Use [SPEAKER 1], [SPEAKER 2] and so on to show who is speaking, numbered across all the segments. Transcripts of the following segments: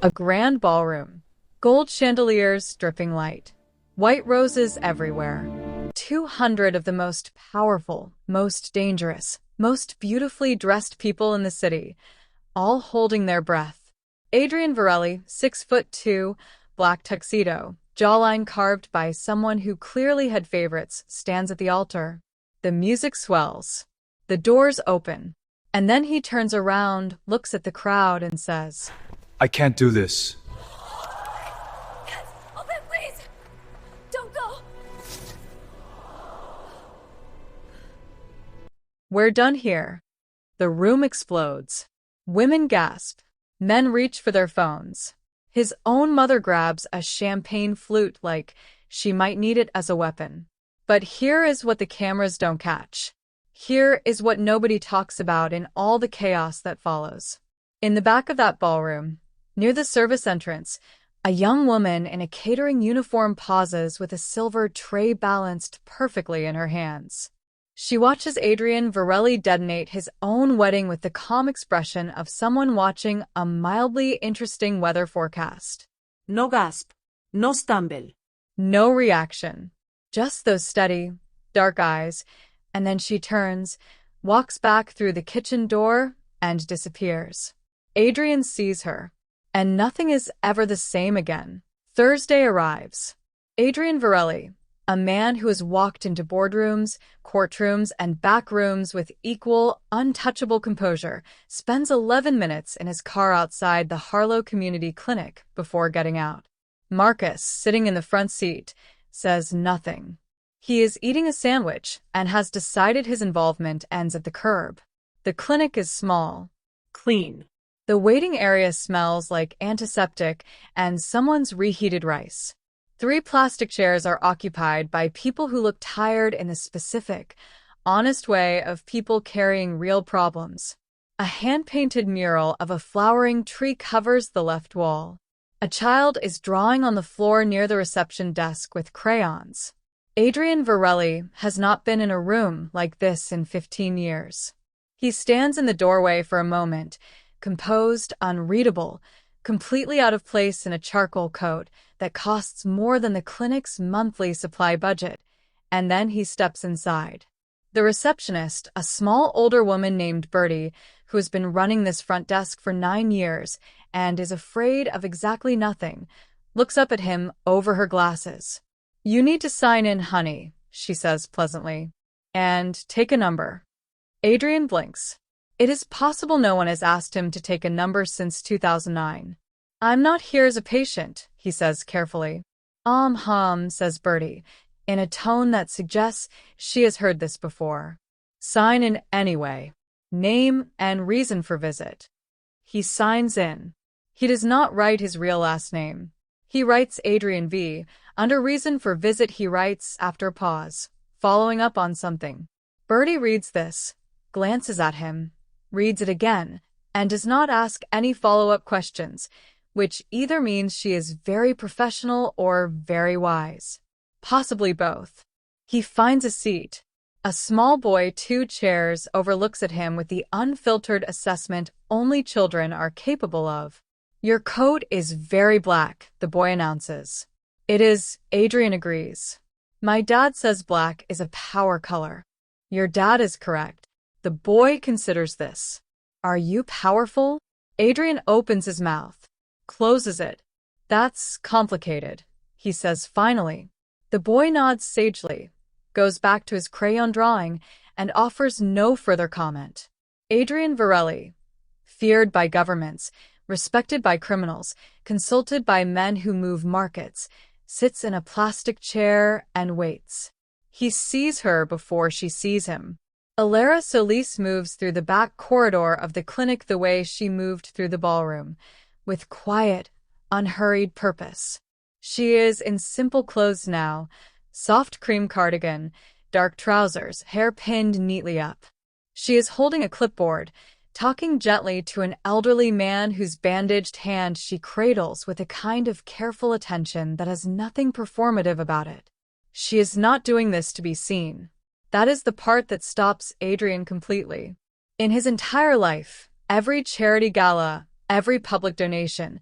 [SPEAKER 1] A grand ballroom. Gold chandeliers dripping light. White roses everywhere. 200 of the most powerful, most dangerous, most beautifully dressed people in the city, all holding their breath. Adrian Varelli, 6'2", black tuxedo, jawline carved by someone who clearly had favorites, stands at the altar. The music swells. The doors open. And then he turns around, looks at the crowd, and says,
[SPEAKER 2] I can't do this.
[SPEAKER 3] Yes, open, please! Don't go!
[SPEAKER 1] We're done here. The room explodes. Women gasp. Men reach for their phones. His own mother grabs a champagne flute like she might need it as a weapon. But here is what the cameras don't catch. Here is what nobody talks about in all the chaos that follows. In the back of that ballroom, near the service entrance, a young woman in a catering uniform pauses with a silver tray balanced perfectly in her hands. She watches Adrian Varelli detonate his own wedding with the calm expression of someone watching a mildly interesting weather forecast.
[SPEAKER 4] No gasp, no stumble.
[SPEAKER 1] No reaction. Just those steady, dark eyes, and then she turns, walks back through the kitchen door, and disappears. Adrian sees her, and nothing is ever the same again. Thursday arrives. Adrian Varelli, a man who has walked into boardrooms, courtrooms, and back rooms with equal, untouchable composure, spends 11 minutes in his car outside the Harlow Community Clinic before getting out. Marcus, sitting in the front seat, says nothing. He is eating a sandwich and has decided his involvement ends at the curb. The clinic is small.
[SPEAKER 4] Clean.
[SPEAKER 1] The waiting area smells like antiseptic and someone's reheated rice. 3 plastic chairs are occupied by people who look tired in the specific, honest way of people carrying real problems. A hand-painted mural of a flowering tree covers the left wall. A child is drawing on the floor near the reception desk with crayons. Adrian Varelli has not been in a room like this in 15 years. He stands in the doorway for a moment, composed, unreadable, completely out of place in a charcoal coat that costs more than the clinic's monthly supply budget, and then he steps inside. The receptionist, a small older woman named Bertie, who has been running this front desk for 9 years and is afraid of exactly nothing, looks up at him over her glasses. You need to sign in, honey, she says pleasantly. And take a number. Adrian blinks. It is possible no one has asked him to take a number since 2009. I'm not here as a patient, he says carefully. Says Bertie, in a tone that suggests she has heard this before. Sign in anyway. Name and reason for visit. He signs in. He does not write his real last name. He writes Adrian V. Under reason for visit he writes after a pause, following up on something. Bertie reads this, glances at him, reads it again, and does not ask any follow-up questions, which either means she is very professional or very wise. Possibly both. He finds a seat. A small boy 2 chairs overlooks at him with the unfiltered assessment only children are capable of. Your coat is very black, the boy announces. It is, Adrian agrees. My dad says black is a power color. Your dad is correct. The boy considers this. Are you powerful? Adrian opens his mouth, closes it. That's complicated, he says finally. The boy nods sagely, goes back to his crayon drawing, and offers no further comment. Adrian Varelli, feared by governments, respected by criminals, consulted by men who move markets, sits in a plastic chair and waits. He sees her before she sees him. Alara Solis moves through the back corridor of the clinic the way she moved through the ballroom, with quiet, unhurried purpose. She is in simple clothes now, soft cream cardigan, dark trousers, hair pinned neatly up. She is holding a clipboard, talking gently to an elderly man whose bandaged hand she cradles with a kind of careful attention that has nothing performative about it. She is not doing this to be seen. That is the part that stops Adrian completely. In his entire life, every charity gala, every public donation,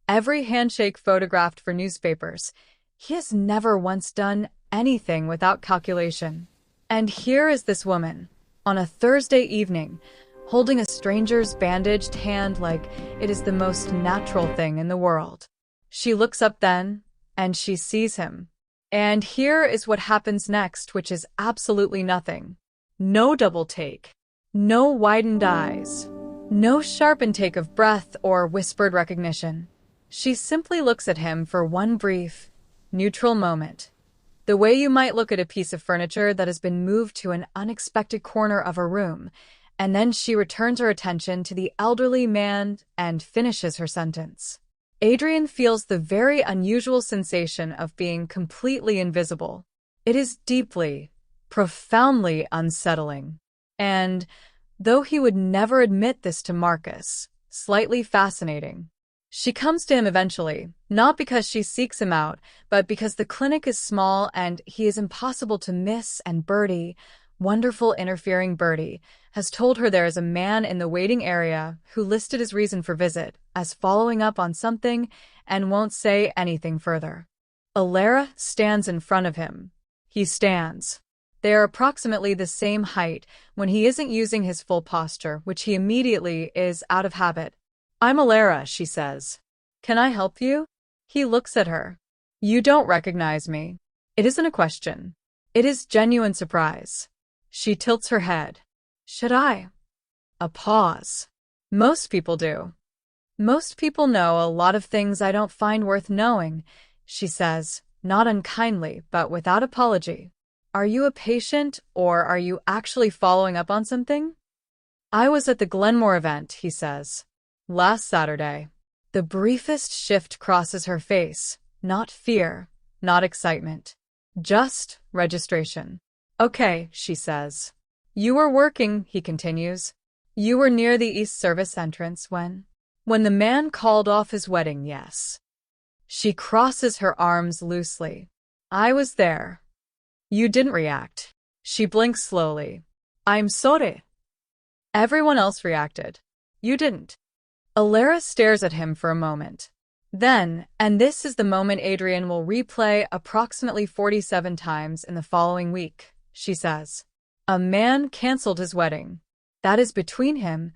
[SPEAKER 1] every handshake photographed for newspapers. He has never once done anything without calculation. And here is this woman, on a Thursday evening, holding a stranger's bandaged hand like it is the most natural thing in the world. She looks up then, and she sees him. And here is what happens next, which is absolutely nothing. No double take. No widened eyes. No sharp intake of breath or whispered recognition. She simply looks at him for one brief, neutral moment. The way you might look at a piece of furniture that has been moved to an unexpected corner of a room, and then she returns her attention to the elderly man and finishes her sentence. Adrian feels the very unusual sensation of being completely invisible. It is deeply, profoundly unsettling. And, though he would never admit this to Marcus, slightly fascinating. She comes to him eventually, not because she seeks him out, but because the clinic is small and he is impossible to miss, and Bertie, wonderful interfering Bertie, has told her there is a man in the waiting area who listed his reason for visit as following up on something and won't say anything further. Alara stands in front of him. He stands. They are approximately the same height when he isn't using his full posture, which he immediately is out of habit. "I'm Alara," she says. "Can I help you?" He looks at her. "You don't recognize me." It isn't a question. It is genuine surprise. She tilts her head. "Should I?" A pause. "Most people do. Most people know a lot of things I don't find worth knowing," she says, not unkindly, but without apology. "Are you a patient, or are you actually following up on something?" "I was at the Glenmore event," he says. "Last Saturday." The briefest shift crosses her face. Not fear, not excitement. Just registration. "Okay," she says. "You were working," he continues. "You were near the East Service entrance when the man called off his wedding, yes." She crosses her arms loosely. "I was there." "You didn't react." She blinks slowly. "I'm sorry." "Everyone else reacted. You didn't." Alara stares at him for a moment. Then, and this is the moment Adrian will replay approximately 47 times in the following week, she says. "A man canceled his wedding. That is between him,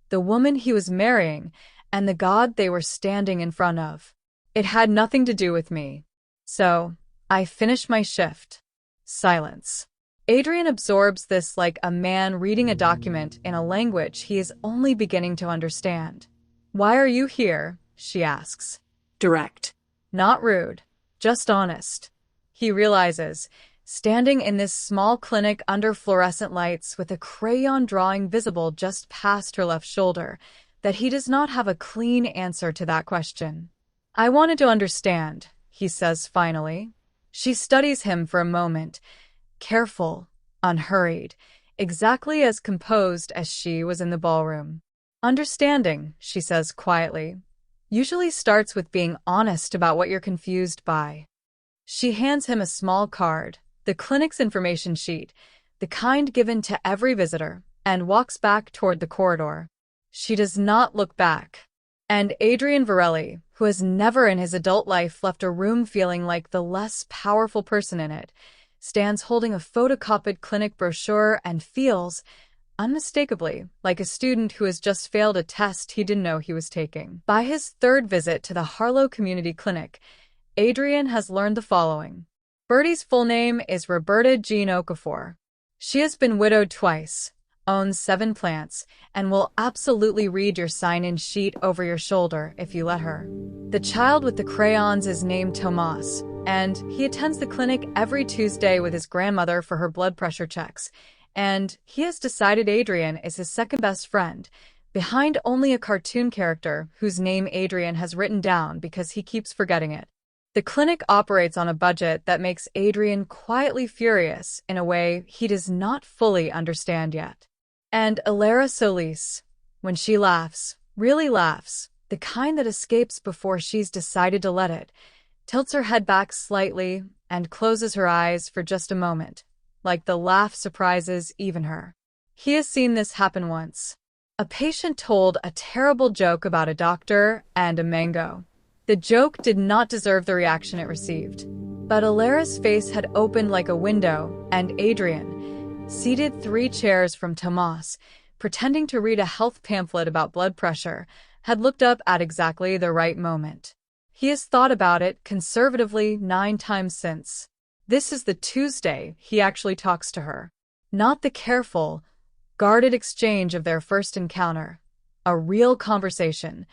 [SPEAKER 1] the woman he was marrying, and the God they were standing in front of. It had nothing to do with me. So, I finished my shift." Silence. Adrian absorbs this like a man reading a document in a language he is only beginning to understand. "Why are you here?" she asks.
[SPEAKER 4] Direct.
[SPEAKER 1] Not rude, just honest. He realizes, standing in this small clinic under fluorescent lights with a crayon drawing visible just past her left shoulder, that he does not have a clean answer to that question. "I wanted to understand," he says finally. She studies him for a moment, careful, unhurried, exactly as composed as she was in the ballroom. "Understanding," she says quietly, "usually starts with being honest about what you're confused by." She hands him a small card, the clinic's information sheet, the kind given to every visitor, and walks back toward the corridor. She does not look back. And Adrian Varelli, who has never in his adult life left a room feeling like the less powerful person in it, stands holding a photocopied clinic brochure and feels, unmistakably, like a student who has just failed a test he didn't know he was taking. By his third visit to the Harlow Community Clinic, Adrian has learned the following. Bertie's full name is Roberta Jean Okafor. She has been widowed twice, owns 7 plants, and will absolutely read your sign-in sheet over your shoulder if you let her. The child with the crayons is named Tomas, and he attends the clinic every Tuesday with his grandmother for her blood pressure checks, and he has decided Adrian is his second best friend, behind only a cartoon character whose name Adrian has written down because he keeps forgetting it. The clinic operates on a budget that makes Adrian quietly furious in a way he does not fully understand yet. And Alara Solis, when she laughs, really laughs, the kind that escapes before she's decided to let it, tilts her head back slightly and closes her eyes for just a moment, like the laugh surprises even her. He has seen this happen once. A patient told a terrible joke about a doctor and a mango. The joke did not deserve the reaction it received. But Alara's face had opened like a window, and Adrian, seated 3 chairs from Tomas, pretending to read a health pamphlet about blood pressure, had looked up at exactly the right moment. He has thought about it conservatively 9 times since. This is the Tuesday he actually talks to her. Not the careful, guarded exchange of their first encounter. A real conversation,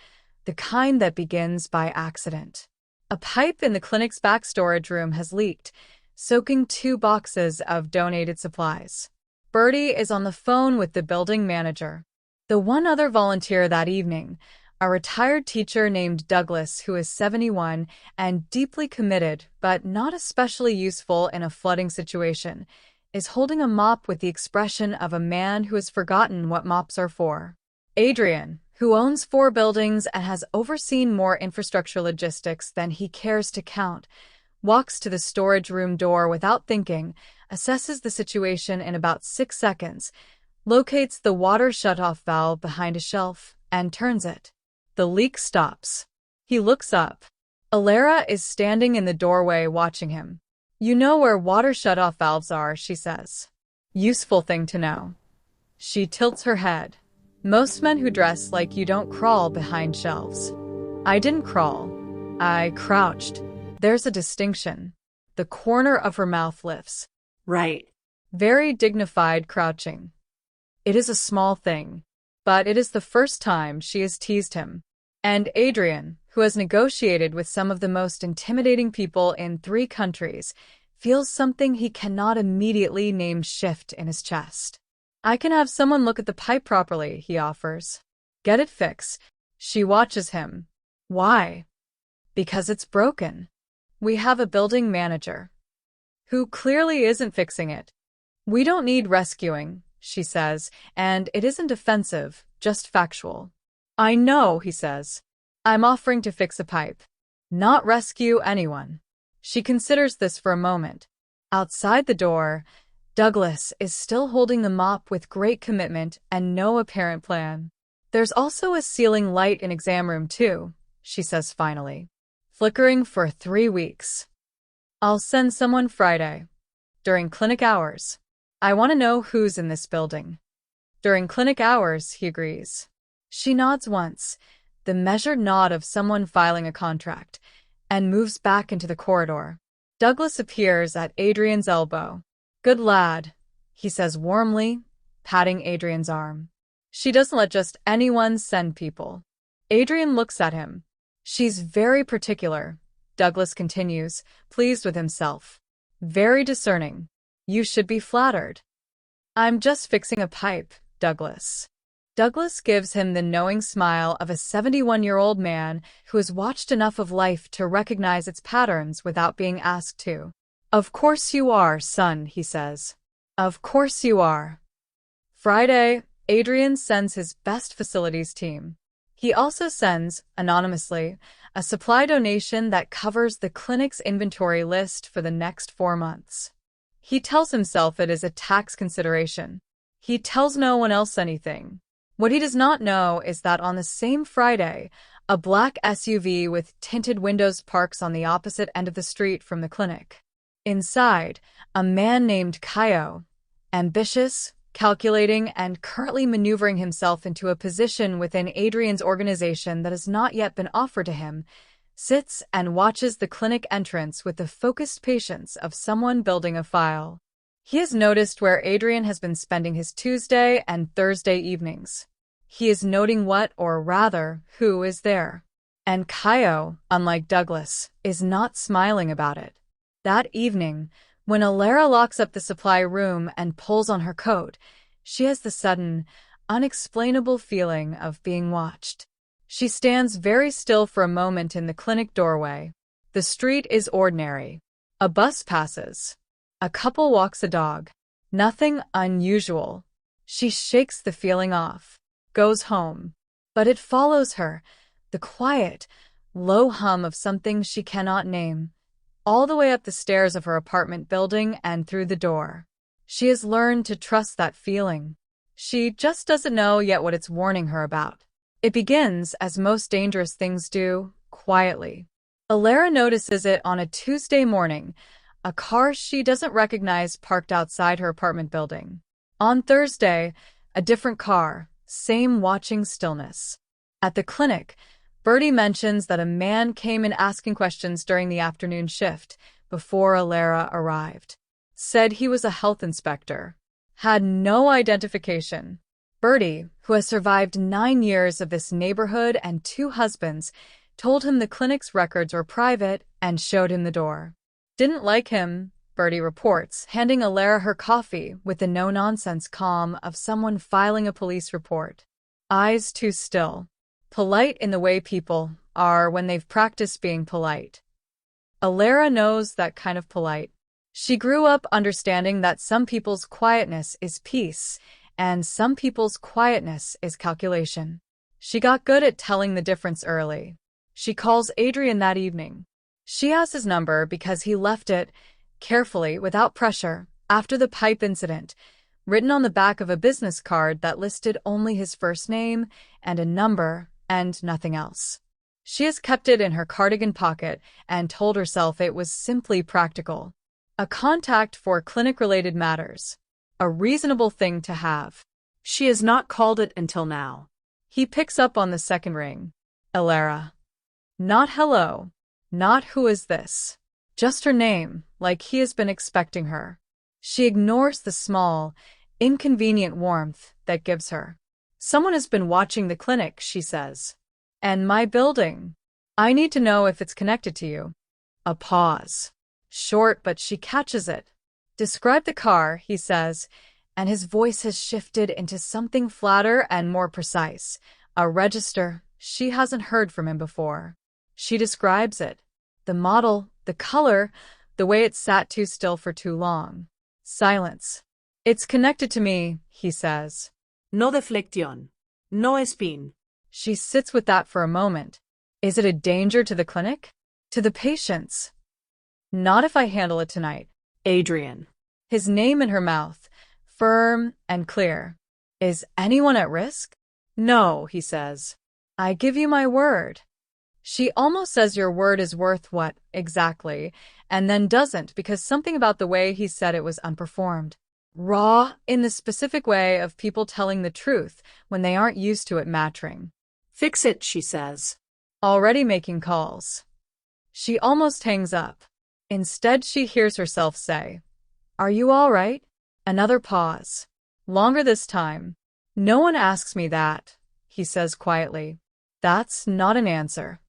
[SPEAKER 1] the kind that begins by accident. A pipe in the clinic's back storage room has leaked, soaking 2 boxes of donated supplies. Bertie is on the phone with the building manager. The one other volunteer that evening, a retired teacher named Douglas who is 71 and deeply committed but not especially useful in a flooding situation, is holding a mop with the expression of a man who has forgotten what mops are for. Adrian, who owns 4 buildings and has overseen more infrastructure logistics than he cares to count, walks to the storage room door without thinking, assesses the situation in about 6 seconds, locates the water shutoff valve behind a shelf, and turns it. The leak stops. He looks up. Alara is standing in the doorway watching him. "You know where water shutoff valves are," she says. "Useful thing to know." She tilts her head. "Most men who dress like you don't crawl behind shelves." "I didn't crawl. I crouched." There's a distinction. The corner of her mouth lifts.
[SPEAKER 4] Right.
[SPEAKER 1] Very dignified crouching. It is a small thing, but it is the first time she has teased him. And Adrian, who has negotiated with some of the most intimidating people in 3 countries, feels something he cannot immediately name shift in his chest. "I can have someone look at the pipe properly," he offers. "Get it fixed." She watches him. "Why?" "Because it's broken. We have a building manager who clearly isn't fixing it." "We don't need rescuing," she says, and it isn't offensive, just factual. "I know," he says. "I'm offering to fix a pipe, not rescue anyone." She considers this for a moment. Outside the door, Douglas is still holding the mop with great commitment and no apparent plan. "There's also a ceiling light in exam room too," she says finally. "Flickering for 3 weeks. I'll send someone Friday. During clinic hours. I want to know who's in this building." "During clinic hours," he agrees. She nods once, the measured nod of someone filing a contract, and moves back into the corridor. Douglas appears at Adrian's elbow. "Good lad," he says warmly, patting Adrian's arm. "She doesn't let just anyone send people." Adrian looks at him. "She's very particular," Douglas continues, pleased with himself. "Very discerning. You should be flattered." "I'm just fixing a pipe, Douglas." Douglas gives him the knowing smile of a 71-year-old man who has watched enough of life to recognize its patterns without being asked to. "Of course you are, son," he says. "Of course you are." Friday, Adrian sends his best facilities team. He also sends, anonymously, a supply donation that covers the clinic's inventory list for the next 4 months. He tells himself it is a tax consideration. He tells no one else anything. What he does not know is that on the same Friday, a black SUV with tinted windows parks on the opposite end of the street from the clinic. Inside, a man named Kaio, ambitious, calculating, and currently maneuvering himself into a position within Adrian's organization that has not yet been offered to him, sits and watches the clinic entrance with the focused patience of someone building a file. He has noticed where Adrian has been spending his Tuesday and Thursday evenings. He is noting what, or rather, who is there. And Kaio, unlike Douglas, is not smiling about it. That evening, when Alara locks up the supply room and pulls on her coat, she has the sudden, unexplainable feeling of being watched. She stands very still for a moment in the clinic doorway. The street is ordinary. A bus passes. A couple walks a dog. Nothing unusual. She shakes the feeling off, goes home. But it follows her, the quiet, low hum of something she cannot name, all the way up the stairs of her apartment building and through the door. She has learned to trust that feeling. She just doesn't know yet what it's warning her about. It begins, as most dangerous things do, quietly. Alara notices it on a Tuesday morning, a car she doesn't recognize parked outside her apartment building. On Thursday, a different car, same watching stillness. At the clinic, Bertie mentions that a man came in asking questions during the afternoon shift before Alara arrived. Said he was a health inspector. Had no identification. Bertie, who has survived 9 years of this neighborhood and 2 husbands, told him the clinic's records were private and showed him the door. Didn't like him, Bertie reports, handing Alara her coffee with the no-nonsense calm of someone filing a police report. Eyes too still. Polite in the way people are when they've practiced being polite. Alara knows that kind of polite. She grew up understanding that some people's quietness is peace, and some people's quietness is calculation. She got good at telling the difference early. She calls Adrian that evening. She has his number because he left it, carefully, without pressure, after the pipe incident, written on the back of a business card that listed only his first name and a number and nothing else. She has kept it in her cardigan pocket and told herself it was simply practical. A contact for clinic-related matters. A reasonable thing to have.
[SPEAKER 4] She has not called it until now.
[SPEAKER 1] He picks up on the second ring. Alara. Not hello. Not who is this. Just her name, like he has been expecting her. She ignores the small, inconvenient warmth that gives her. Someone has been watching the clinic, she says. And my building. I need to know if it's connected to you. A pause. Short, but she catches it. Describe the car, he says, and his voice has shifted into something flatter and more precise. A register. She hasn't heard from him before. She describes it. The model, the color, the way it sat too still for too long. Silence. It's connected to me, he says.
[SPEAKER 4] No deflection. No spin.
[SPEAKER 1] She sits with that for a moment. Is it a danger to the clinic? To the patients? Not if I handle it tonight.
[SPEAKER 4] Adrian.
[SPEAKER 1] His name in her mouth, firm and clear. Is anyone at risk? No, he says. I give you my word. She almost says your word is worth what, exactly, and then doesn't because something about the way he said it was unperformed. Raw, in the specific way of people telling the truth when they aren't used to it mattering.
[SPEAKER 4] Fix it, she says.
[SPEAKER 1] Already making calls. She almost hangs up. Instead, she hears herself say, Are you all right? Another pause. Longer this time. No one asks me that, he says quietly. That's not an answer.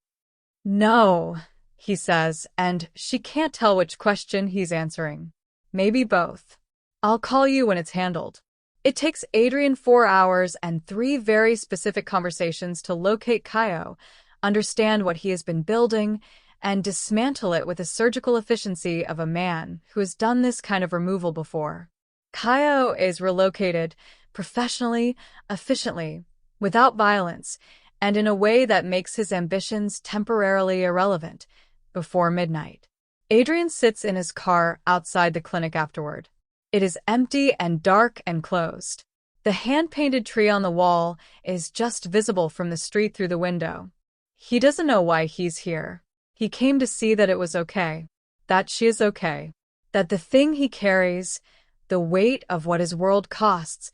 [SPEAKER 1] No, he says, and she can't tell which question he's answering. Maybe both. I'll call you when it's handled. It takes Adrian 4 hours and 3 very specific conversations to locate Kaio, understand what he has been building, and dismantle it with the surgical efficiency of a man who has done this kind of removal before. Kaio is relocated professionally, efficiently, without violence, and in a way that makes his ambitions temporarily irrelevant, before midnight. Adrian sits in his car outside the clinic afterward. It is empty and dark and closed. The hand-painted tree on the wall is just visible from the street through the window. He doesn't know why he's here. He came to see that it was okay, that she is okay, that the thing he carries, the weight of what his world costs,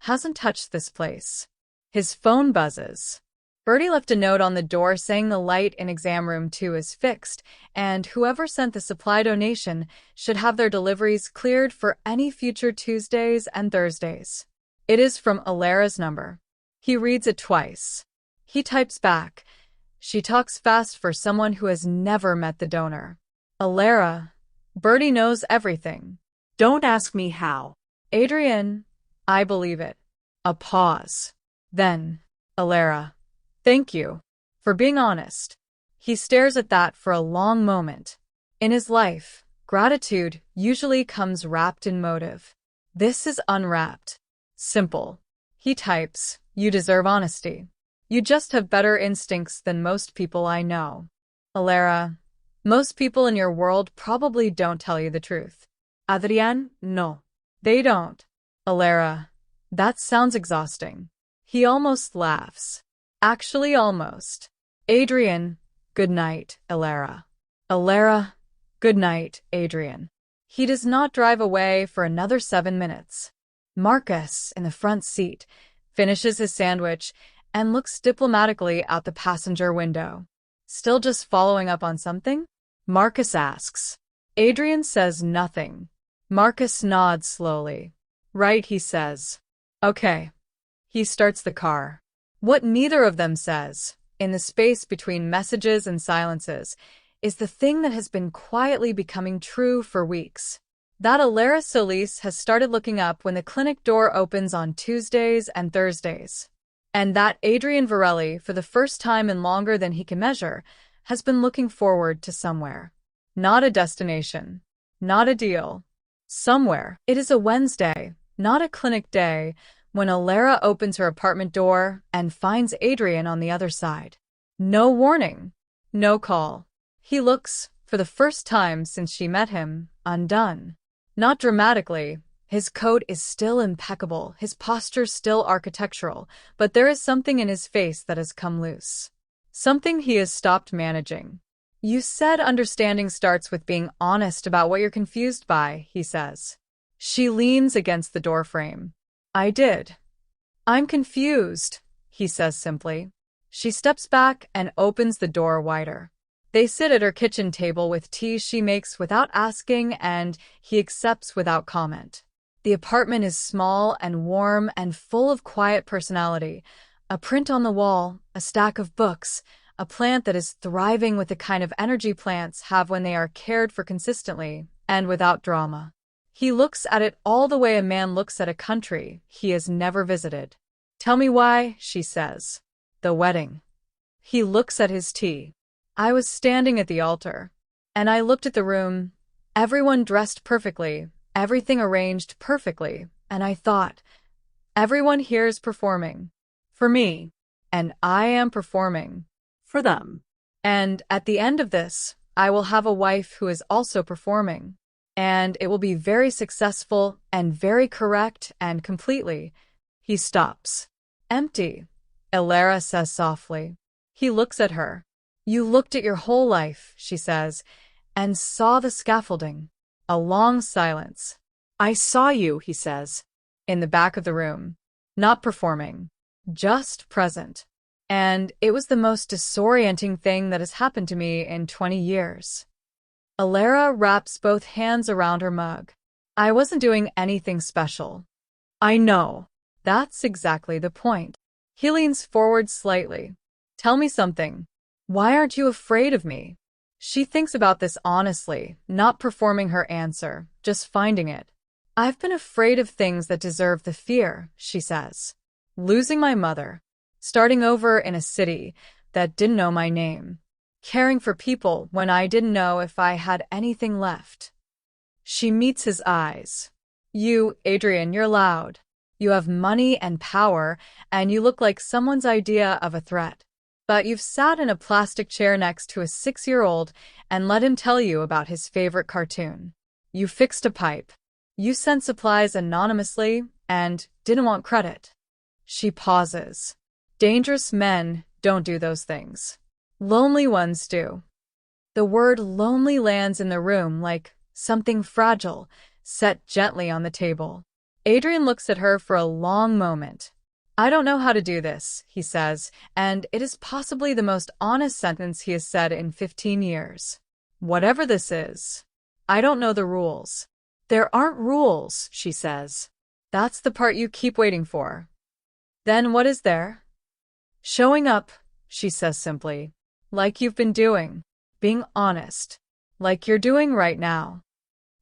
[SPEAKER 1] hasn't touched this place. His phone buzzes. Bertie left a note on the door saying the light in exam room 2 is fixed, and whoever sent the supply donation should have their deliveries cleared for any future Tuesdays and Thursdays. It is from Alara's number. He reads it twice. He types back. She talks fast for someone who has never met the donor. Alara. Bertie knows everything.
[SPEAKER 4] Don't ask me how.
[SPEAKER 1] Adrian. I believe it. A pause. Then, Alara. Thank you. For being honest. He stares at that for a long moment. In his life, gratitude usually comes wrapped in motive. This is unwrapped. Simple. He types, You deserve honesty. You just have better instincts than most people I know. Alara. Most people in your world probably don't tell you the truth.
[SPEAKER 4] Adrian, no.
[SPEAKER 1] They don't. Alara. That sounds exhausting. He almost laughs. Actually, almost. Adrian, Good night, Elara. Elara, good night, Adrian. He does not drive away for another 7 minutes. Marcus, in the front seat, finishes his sandwich and looks diplomatically out the passenger window. Still just following up on something? Marcus asks. Adrian says nothing. Marcus nods slowly. Right, he says. Okay. He starts the car. What neither of them says, in the space between messages and silences, is the thing that has been quietly becoming true for weeks. That Elara Solis has started looking up when the clinic door opens on Tuesdays and Thursdays. And that Adrian Varelli, for the first time in longer than he can measure, has been looking forward to somewhere. Not a destination. Not a deal. Somewhere. It is a Wednesday, not a clinic day, when Elara opens her apartment door and finds Adrian on the other side. No warning. No call. He looks, for the first time since she met him, undone. Not dramatically. His coat is still impeccable, his posture still architectural, but there is something in his face that has come loose. Something he has stopped managing. You said understanding starts with being honest about what you're confused by, he says. She leans against the doorframe. I did. I'm confused, he says simply. She steps back and opens the door wider. They sit at her kitchen table with tea she makes without asking, and he accepts without comment. The apartment is small and warm and full of quiet personality. A print on the wall, a stack of books, a plant that is thriving with the kind of energy plants have when they are cared for consistently and without drama. He looks at it all the way a man looks at a country he has never visited. Tell me why, she says. The wedding. He looks at his tea. I was standing at the altar, and I looked at the room, everyone dressed perfectly, everything arranged perfectly, and I thought, everyone here is performing. For me. And I am performing.
[SPEAKER 4] For them.
[SPEAKER 1] And at the end of this, I will have a wife who is also performing. And it will be very successful and very correct and completely. He stops. Empty, Elara says softly. He looks at her. You looked at your whole life, she says, and saw the scaffolding. A long silence.
[SPEAKER 4] I saw you, he says.
[SPEAKER 1] In the back of the room. Not performing. Just present. And it was the most disorienting thing that has happened to me in 20 years. Elara wraps both hands around her mug. I wasn't doing anything special. I know. That's exactly the point. He leans forward slightly. Tell me something. Why aren't you afraid of me? She thinks about this honestly, not performing her answer, just finding it. I've been afraid of things that deserve the fear, she says. Losing my mother. Starting over in a city that didn't know my name. Caring for people when I didn't know if I had anything left. She meets his eyes. You, Adrian, you're loud. You have money and power, and you look like someone's idea of a threat. But you've sat in a plastic chair next to a 6-year-old and let him tell you about his favorite cartoon. You fixed a pipe. You sent supplies anonymously and didn't want credit. She pauses. Dangerous men don't do those things. Lonely ones do. The word lonely lands in the room like something fragile, set gently on the table. Adrian looks at her for a long moment. I don't know how to do this, he says, and it is possibly the most honest sentence he has said in 15 years. Whatever this is, I don't know the rules. There aren't rules, she says. That's the part you keep waiting for. Then what is there? Showing up, she says simply. Like you've been doing. Being honest. Like you're doing right now.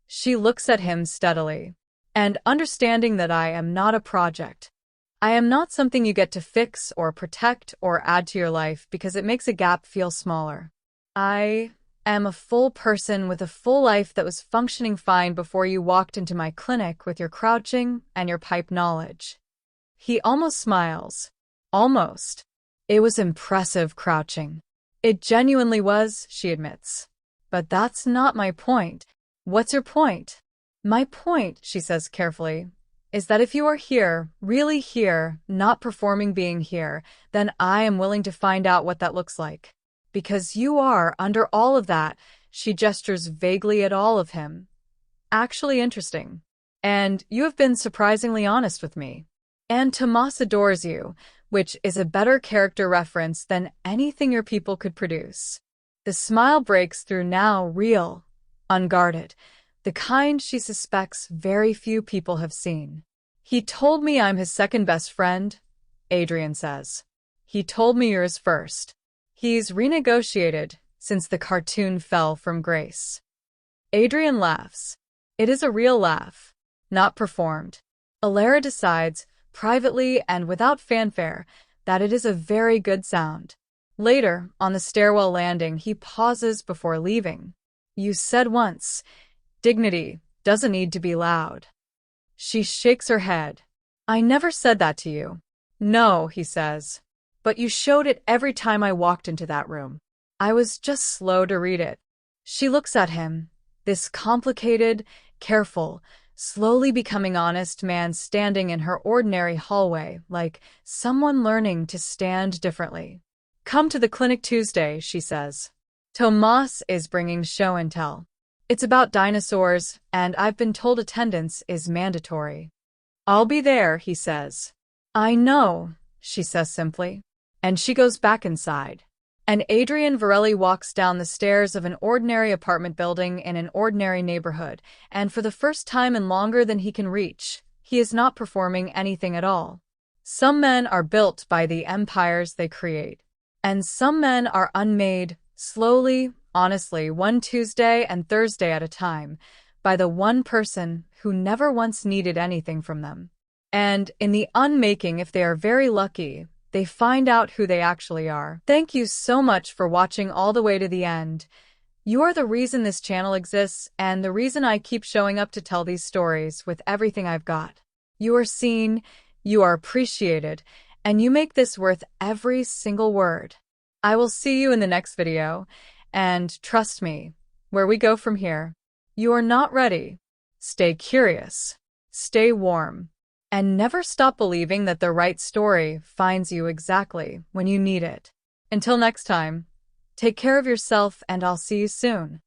[SPEAKER 1] She looks at him steadily. And understanding that I am not a project. I am not something you get to fix or protect or add to your life because it makes a gap feel smaller. I am a full person with a full life that was functioning fine before you walked into my clinic with your crouching and your pipe knowledge. He almost smiles. Almost. It was impressive crouching. It genuinely was, she admits. But that's not my point. What's your point? My point, she says carefully, is that if you are here, really here, not performing being here, then I am willing to find out what that looks like. because you are, under all of that, she gestures vaguely at all of him. Actually interesting. And you have been surprisingly honest with me. And Tomas adores you, which is a better character reference than anything your people could produce. The smile breaks through now, real, unguarded, the kind she suspects very few people have seen. He told me I'm his second best friend, Adrian says. He told me yours first. He's renegotiated since the cartoon fell from grace. Adrian laughs. It is a real laugh, not performed. Alara decides, privately and without fanfare, that it is a very good sound. Later, on the stairwell landing, he pauses before leaving. You said once, dignity doesn't need to be loud. She shakes her head. I never said that to you. No, he says. But you showed it every time I walked into that room. I was just slow to read it. She looks at him, this complicated, careful, slowly becoming honest man standing in her ordinary hallway, like someone learning to stand differently. Come to the clinic Tuesday, she says. Tomas is bringing show and tell. It's about dinosaurs, and I've been told attendance is mandatory. I'll be there, he says. I know, she says simply. And she goes back inside. And Adrian Varelli walks down the stairs of an ordinary apartment building in an ordinary neighborhood, and for the first time in longer than he can reach, he is not performing anything at all. Some men are built by the empires they create, and some men are unmade, slowly, honestly, one Tuesday and Thursday at a time, by the one person who never once needed anything from them. And in the unmaking, if they are very lucky, they find out who they actually are. Thank you so much for watching all the way to the end. You are the reason this channel exists and the reason I keep showing up to tell these stories with everything I've got. You are seen, you are appreciated, and you make this worth every single word. I will see you in the next video, and trust me, where we go from here. You are not ready. Stay curious, stay warm, and never stop believing that the right story finds you exactly when you need it. Until next time, take care of yourself and I'll see you soon.